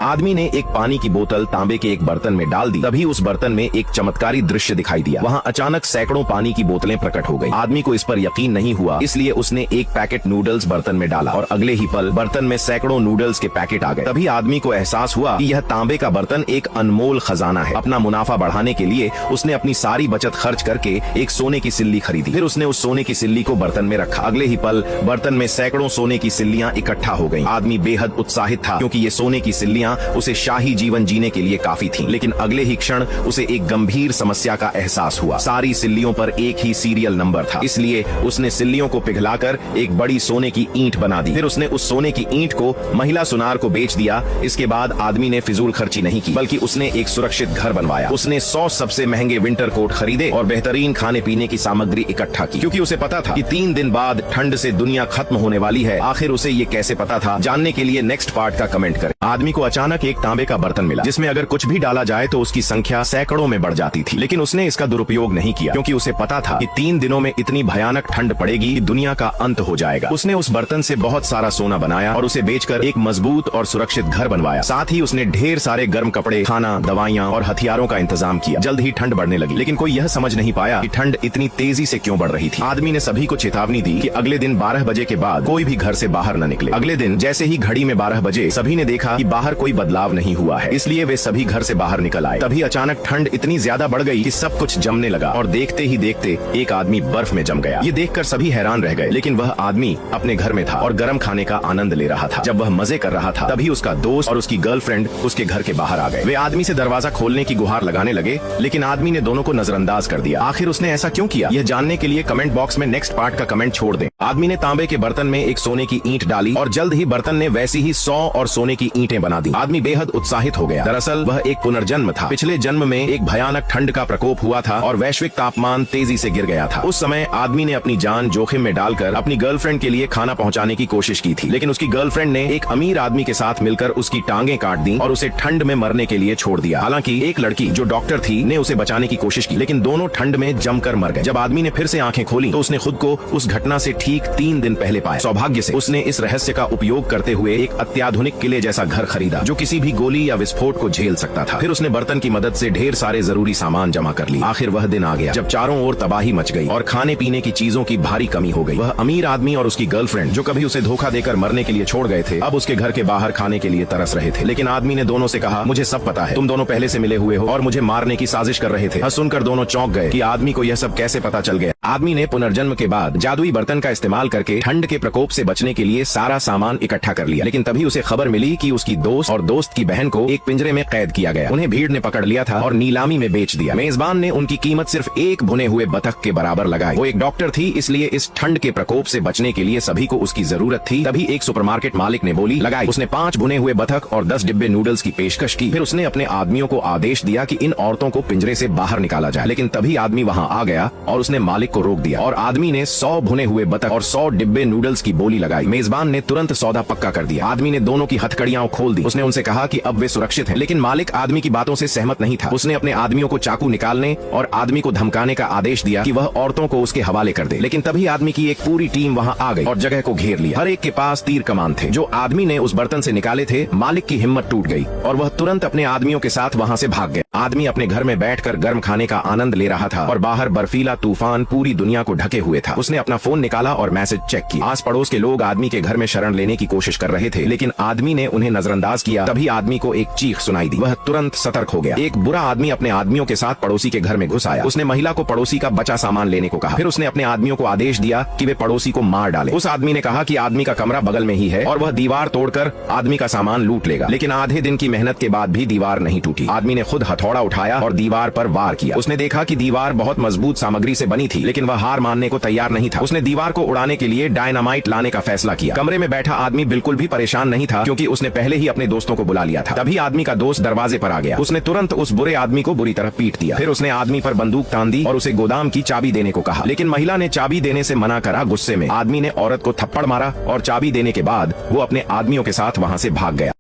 आदमी ने एक पानी की बोतल तांबे के एक बर्तन में डाल दी। तभी उस बर्तन में एक चमत्कारी दृश्य दिखाई दिया। वहाँ अचानक सैकड़ों पानी की बोतलें प्रकट हो गई। आदमी को इस पर यकीन नहीं हुआ, इसलिए उसने एक पैकेट नूडल्स बर्तन में डाला और अगले ही पल बर्तन में सैकड़ों नूडल्स के पैकेट आ गए। तभी आदमी को एहसास हुआ कि यह तांबे का बर्तन एक अनमोल खजाना है। अपना मुनाफा बढ़ाने के लिए उसने अपनी सारी बचत खर्च करके एक सोने की सिल्ली खरीदी। फिर उसने उस सोने की सिल्ली को बर्तन में रखा। अगले ही पल बर्तन में सैकड़ों सोने की सिल्लियां इकट्ठा हो गईं। आदमी बेहद उत्साहित था क्योंकि ये सोने की सिल्लियां उसे शाही जीवन जीने के लिए काफी थीं। लेकिन अगले ही क्षण उसे एक गंभीर समस्या का एहसास हुआ। सारी सिल्लियों पर एक ही सीरियल नंबर था, इसलिए उसने सिल्लियों को पिघलाकर एक बड़ी सोने की ईंट बना दी। फिर उसने उस सोने की ईंट को महिला सुनार को बेच दिया। इसके बाद आदमी ने फिजूल खर्ची नहीं की, बल्कि उसने एक सुरक्षित घर बनवाया। उसने 100 सबसे महंगे विंटर कोट खरीदे और बेहतरीन खाने पीने की सामग्री इकट्ठा की, क्योंकि उसे पता था कि 3 दिन बाद ठंड से दुनिया खत्म होने वाली है। आखिर उसे ये कैसे पता था? जानने के लिए नेक्स्ट पार्ट का कमेंट करें। आदमी को अचानक एक तांबे का बर्तन मिला जिसमें अगर कुछ भी डाला जाए तो उसकी संख्या सैकड़ों में बढ़ जाती थी। लेकिन उसने इसका दुरुपयोग नहीं किया, क्योंकि उसे पता था कि 3 दिनों में इतनी भयानक ठंड पड़ेगी कि दुनिया का अंत हो जाएगा। उसने उस बर्तन से बहुत सारा सोना बनाया और उसे बेचकर एक मजबूत और सुरक्षित घर बनवाया। साथ ही उसने ढेर सारे गर्म कपड़े, खाना, दवाइयाँ और हथियारों का इंतजाम किया। जल्द ही ठंड बढ़ने लगी, लेकिन कोई यह समझ नहीं पाया कि ठंड इतनी तेजी से क्यों बढ़ रही थी। आदमी ने सभी को चेतावनी दी कि अगले दिन 12 बजे के बाद कोई भी घर से बाहर न निकले। अगले दिन जैसे ही घड़ी में 12 बजे सभी ने देखा कि बाहर कोई बदलाव नहीं हुआ है, इसलिए वे सभी घर से बाहर निकल आए। तभी अचानक ठंड इतनी ज्यादा बढ़ गई कि सब कुछ जमने लगा और देखते ही देखते एक आदमी बर्फ में जम गया। ये देखकर सभी हैरान रह गए, लेकिन वह आदमी अपने घर में था और गर्म खाने का आनंद ले रहा था। जब वह मजे कर रहा था तभी उसका दोस्त और उसकी गर्लफ्रेंड उसके घर के बाहर आ गए। वे आदमी से दरवाजा खोलने की गुहार लगाने लगे, लेकिन आदमी ने दोनों को नजरअंदाज कर दिया। आखिर उसने ऐसा क्यों किया? यह जानने के लिए कमेंट बॉक्स में नेक्स्ट पार्ट का कमेंट छोड़ दें। आदमी ने तांबे के बर्तन में एक सोने की ईंट डाली और जल्द ही बर्तन ने वैसी ही 100 और सोने की ईंटें बना दी। आदमी बेहद उत्साहित हो गया। दरअसल वह एक पुनर्जन्म था। पिछले जन्म में एक भयानक ठंड का प्रकोप हुआ था और वैश्विक तापमान तेजी से गिर गया था। उस समय आदमी ने अपनी जान जोखिम में डालकर अपनी गर्लफ्रेंड के लिए खाना पहुंचाने की कोशिश की थी, लेकिन उसकी गर्लफ्रेंड ने एक अमीर आदमी के साथ मिलकर उसकी टांगें काट दी और उसे ठंड में मरने के लिए छोड़ दिया। हालांकि एक लड़की जो डॉक्टर थी ने उसे बचाने की कोशिश की, लेकिन दोनों ठंड में जमकर मर गए। जब आदमी ने फिर से आंखें खोली तो उसने खुद को उस घटना से ठीक 3 दिन पहले पाया। सौभाग्य से उसने इस रहस्य का उपयोग करते हुए एक अत्याधुनिक किले जैसा घर खरीदा जो किसी भी गोली या विस्फोट को झेल सकता था। फिर उसने बर्तन की मदद से ढेर सारे जरूरी सामान जमा कर लिया। आखिर वह दिन आ गया जब चारों ओर तबाही मच गई और खाने पीने की चीजों की भारी कमी हो गई। वह अमीर आदमी और उसकी गर्लफ्रेंड जो कभी उसे धोखा देकर मरने के लिए छोड़ गए थे, अब उसके घर के बाहर खाने के लिए तरस रहे थे। लेकिन आदमी ने दोनों से कहा, मुझे सब पता है, तुम दोनों पहले से मिले हुए हो और मुझे मारने की साजिश कर रहे थे। सुनकर दोनों चौंक गए कि आदमी को यह सब कैसे पता चल गया। आदमी ने पुनर्जन्म के बाद जादुई बर्तन का इस्तेमाल करके ठंड के प्रकोप से बचने के लिए सारा सामान इकट्ठा कर लिया। लेकिन तभी उसे खबर मिली कि उसकी दोस्त और दोस्त की बहन को एक पिंजरे में कैद किया गया। उन्हें भीड़ ने पकड़ लिया था और नीलामी में बेच दिया। मेजबान ने उनकी कीमत सिर्फ एक भुने हुए बतख के बराबर लगाई। वो एक डॉक्टर थी, इसलिए इस ठंड के प्रकोप से बचने के लिए सभी को उसकी जरूरत थी। तभी एक सुपरमार्केट मालिक ने बोली लगाई। उसने 5 भुने हुए बतख और 10 डिब्बे नूडल्स की पेशकश की। फिर उसने अपने आदमियों को आदेश दिया कि इन औरतों को पिंजरे से बाहर निकाला जाए। लेकिन तभी आदमी वहाँ आ गया और उसने मालिक को रोक दिया और आदमी ने 100 भुने हुए बतख और 100 डिब्बे नूडल्स की बोली लगाई। मेजबान ने तुरंत सौदा पक्का कर दिया। आदमी ने दोनों की हथकड़ियां खोल दी। उसने उनसे कहा कि अब वे सुरक्षित हैं। लेकिन मालिक आदमी की बातों से सहमत नहीं था। उसने अपने आदमियों को चाकू निकालने और आदमी को धमकाने का आदेश दिया कि वह औरतों को उसके हवाले कर दे। लेकिन तभी आदमी की एक पूरी टीम वहाँ आ गई और जगह को घेर लिया। हर एक के पास तीर कमान थे जो आदमी ने उस बर्तन से निकाले थे। मालिक की हिम्मत टूट गई और वह तुरंत अपने आदमियों के साथ वहाँ से भाग गया। आदमी अपने घर में बैठकर गर्म खाने का आनंद ले रहा था और बाहर बर्फीला तूफान पूरी दुनिया को ढके हुए था। उसने अपना फोन निकाला और मैसेज चेक किया। आस पड़ोस के लोग आदमी के घर में शरण लेने की कोशिश कर रहे थे, लेकिन आदमी ने उन्हें नजरअंदाज किया। तभी आदमी को एक चीख सुनाई दी। वह तुरंत सतर्क हो गया। एक बुरा आदमी अपने आदमियों के साथ पड़ोसी के घर में घुस आया। उसने महिला को पड़ोसी का बचा सामान लेने को कहा। फिर उसने अपने आदमियों को आदेश दिया कि वे पड़ोसी को मार डाले। उस आदमी ने कहा कि आदमी का कमरा बगल में ही है और वह दीवार तोड़कर आदमी का सामान लूट लेगा। लेकिन आधे दिन की मेहनत के बाद भी दीवार नहीं टूटी। आदमी ने खुद हथौड़ा उठाया और दीवार पर वार किया। उसने देखा कि दीवार बहुत मजबूत सामग्री से बनी थी, लेकिन वह हार मानने को तैयार नहीं था। उसने दीवार को उड़ाने के लिए डायनामाइट लाने का फैसला किया। कमरे में बैठा आदमी बिल्कुल भी परेशान नहीं था, क्योंकि उसने पहले ही अपने दोस्तों को बुला लिया था। तभी आदमी का दोस्त दरवाजे पर आ गया। उसने तुरंत उस बुरे आदमी को बुरी तरह पीट दिया। फिर उसने आदमी पर बंदूक तान दी और उसे गोदाम की चाबी देने को कहा, लेकिन महिला ने चाबी देने से मना करा। गुस्से में आदमी ने औरत को थप्पड़ मारा और चाबी देने के बाद वो अपने आदमियों के साथ वहाँ से भाग गया।